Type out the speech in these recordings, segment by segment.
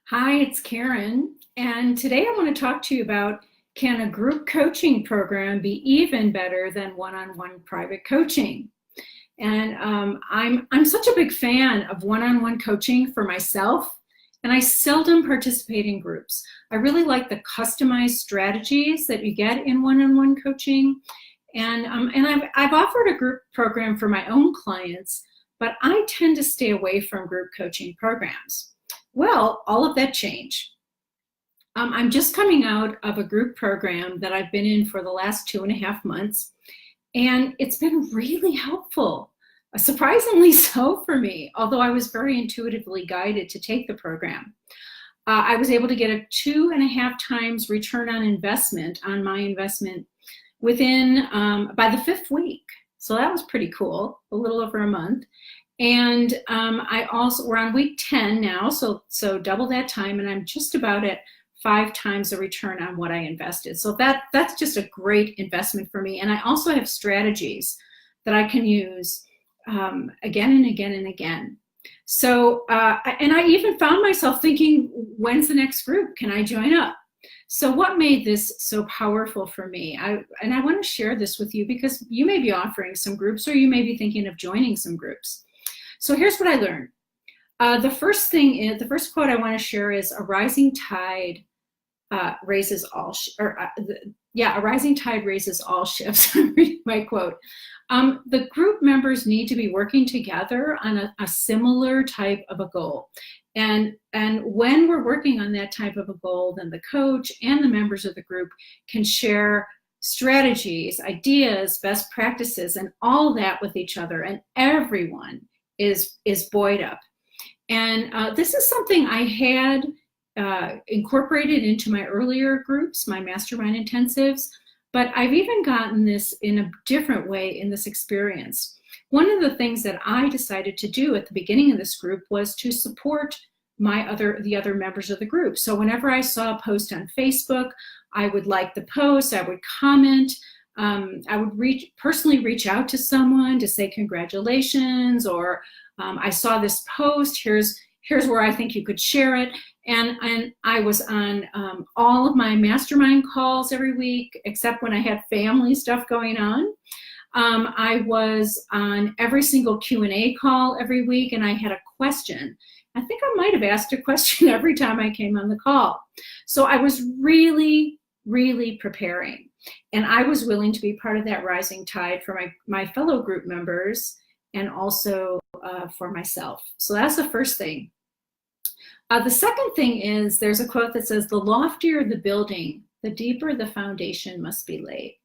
Hi, it's Karen, and today I want to talk to you about, can a group coaching program be even better than one-on-one private coaching? And I'm such a big fan of one-on-one coaching for myself, and I seldom participate in groups. I really like the customized strategies that you get in one-on-one coaching, and I've offered a group program for my own clients, but I tend to stay away from group coaching programs. Well, all of that changed. I'm just coming out of a group program that I've been in for the last 2.5 months, and it's been really helpful, surprisingly so for me, although I was very intuitively guided to take the program. I was able to get a 2.5 times return on investment on my investment within by the 5th week. So that was pretty cool, a little over a month. And we're on week 10 now, so double that time, and I'm just about at 5 times the return on what I invested. So that's just a great investment for me. And I also have strategies that I can use again and again and again. So, and I even found myself thinking, when's the next group? Can I join up? So what made this so powerful for me? I want to share this with you because you may be offering some groups, or you may be thinking of joining some groups. So here's what I learned. The first quote I want to share is, a rising tide raises all ships. I'm reading my quote. The group members need to be working together on a similar type of a goal. And when we're working on that type of a goal, then the coach and the members of the group can share strategies, ideas, best practices, and all that with each other, and everyone is buoyed up. And this is something I had incorporated into my earlier groups, my Mastermind Intensives, but I've even gotten this in a different way in this experience. One of the things that I decided to do at the beginning of this group was to support the other members of the group. So whenever I saw a post on Facebook, I would like the post, I would comment, I would personally reach out to someone to say congratulations, or I saw this post, here's where I think you could share it. And I was on all of my mastermind calls every week, except when I had family stuff going on. I was on every single Q&A call every week, and I had a question. I think I might have asked a question every time I came on the call. So I was really, really preparing. And I was willing to be part of that rising tide for my fellow group members, and also for myself. So that's the first thing. The second thing is, there's a quote that says, the loftier the building, the deeper the foundation must be laid.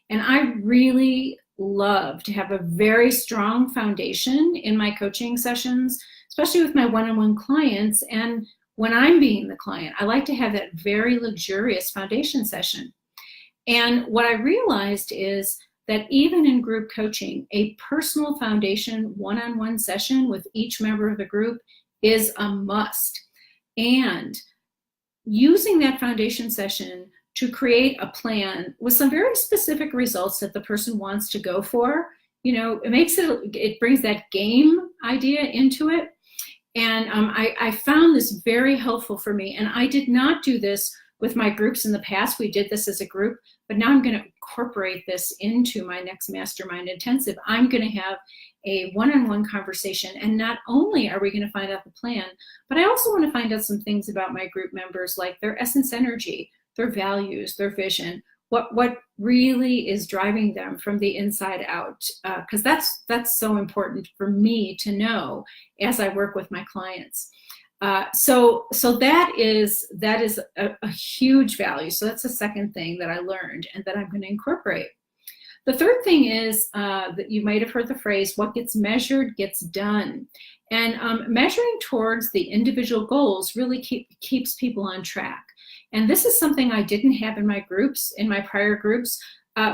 And I really love to have a very strong foundation in my coaching sessions, especially with my one-on-one clients. And when I'm being the client, I like to have that very luxurious foundation session. And what I realized is that even in group coaching, a personal foundation one-on-one session with each member of the group is a must. And using that foundation session to create a plan with some very specific results that the person wants to go for, it brings that game idea into it. And I found this very helpful for me. And I did not do this with my groups in the past. We did this as a group, but now I'm going to incorporate this into my next Mastermind Intensive. I'm going to have a one-on-one conversation, and not only are we going to find out the plan, but I also want to find out some things about my group members, like their essence energy, their values, their vision, what really is driving them from the inside out, because that's so important for me to know as I work with my clients. So that is a huge value. So that's the second thing that I learned and that I'm going to incorporate. The third thing is that you might have heard the phrase, what gets measured gets done. And measuring towards the individual goals really keeps people on track. And this is something I didn't have in my groups, in my prior groups.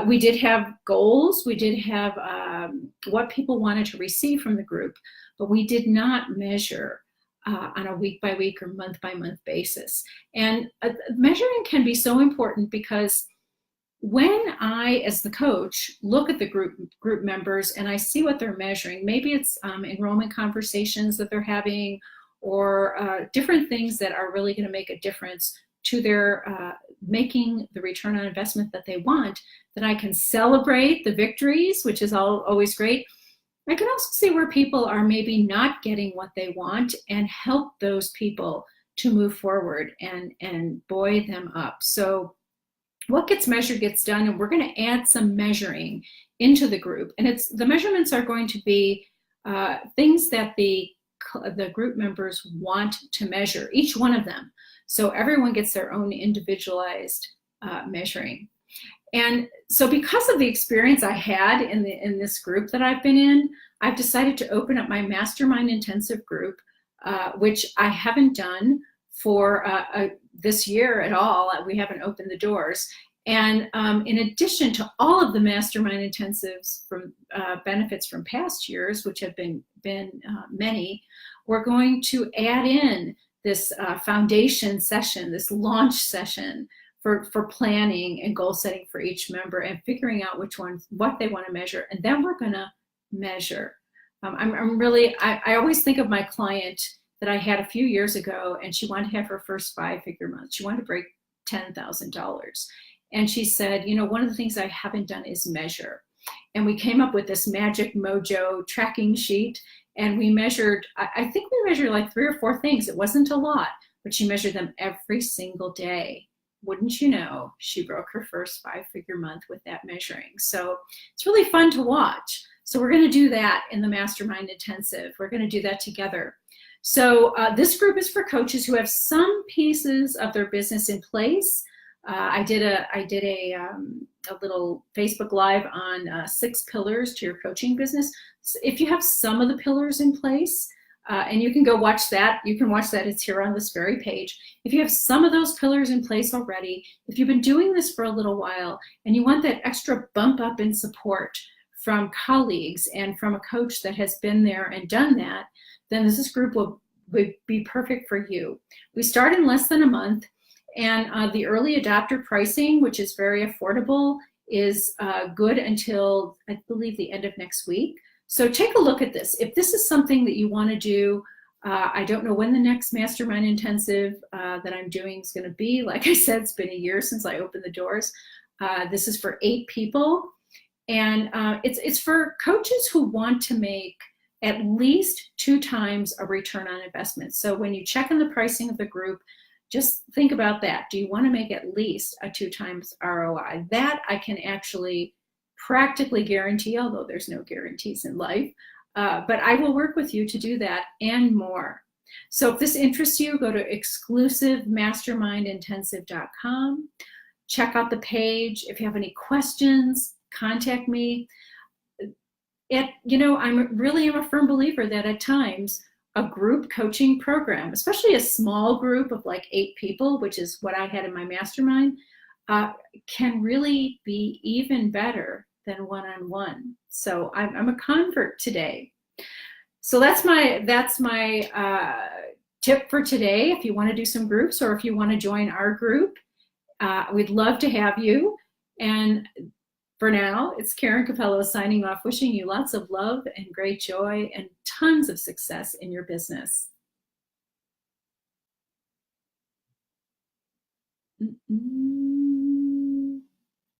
We did have goals, we did have what people wanted to receive from the group, but we did not measure on a week-by-week or month-by-month basis. And measuring can be so important, because when I, as the coach, look at the group members and I see what they're measuring, maybe it's enrollment conversations that they're having, or different things that are really going to make a difference to their making the return on investment that they want, then I can celebrate the victories, which is always great. I can also see where people are maybe not getting what they want and help those people to move forward and buoy them up. So what gets measured gets done, and we're going to add some measuring into the group. And the measurements are going to be things that the group members want to measure, each one of them. So everyone gets their own individualized measuring. And so because of the experience I had in this group that I've been in, I've decided to open up my Mastermind Intensive group, which I haven't done for this year at all. We haven't opened the doors. And in addition to all of the Mastermind Intensives from benefits from past years, which have been many, we're going to add in this foundation session, this launch session for planning and goal setting for each member and figuring out what they want to measure. And then we're going to measure. I always think of my client that I had a few years ago, and she wanted to have her first 5-figure month. She wanted to break $10,000. And she said, one of the things I haven't done is measure. And we came up with this magic mojo tracking sheet, and we measured, I think we measured like 3 or 4 things. It wasn't a lot, but she measured them every single day. Wouldn't you know, she broke her first 5-figure month with that measuring. So it's really fun to watch. So we're going to do that in the Mastermind Intensive. We're going to do that together. So this group is for coaches who have some pieces of their business in place. I did a little Facebook Live on 6 pillars to your coaching business. So if you have some of the pillars in place, and you can go watch that. You can watch that. It's here on this very page. If you have some of those pillars in place already, if you've been doing this for a little while and you want that extra bump up in support from colleagues and from a coach that has been there and done that, then this group would be perfect for you. We start in less than a month, and the early adopter pricing, which is very affordable, is good until, I believe, the end of next week. So take a look at this. If this is something that you want to do, I don't know when the next Mastermind Intensive that I'm doing is going to be. Like I said, it's been a year since I opened the doors. This is for 8 people. And it's for coaches who want to make at least 2 times a return on investment. So when you check in the pricing of the group, just think about that. Do you want to make at least a 2 times ROI? That I can actually practically guarantee, although there's no guarantees in life, but I will work with you to do that and more. So if this interests you, go to exclusivemastermindintensive.com. Check out the page. If you have any questions, contact me. I really am a firm believer that at times a group coaching program, especially a small group of like 8 people, which is what I had in my mastermind, can really be even better than one-on-one. So I'm a convert today. So that's my tip for today. If you want to do some groups, or if you want to join our group, we'd love to have you. And for now, it's Karen Capello signing off, wishing you lots of love and great joy and tons of success in your business.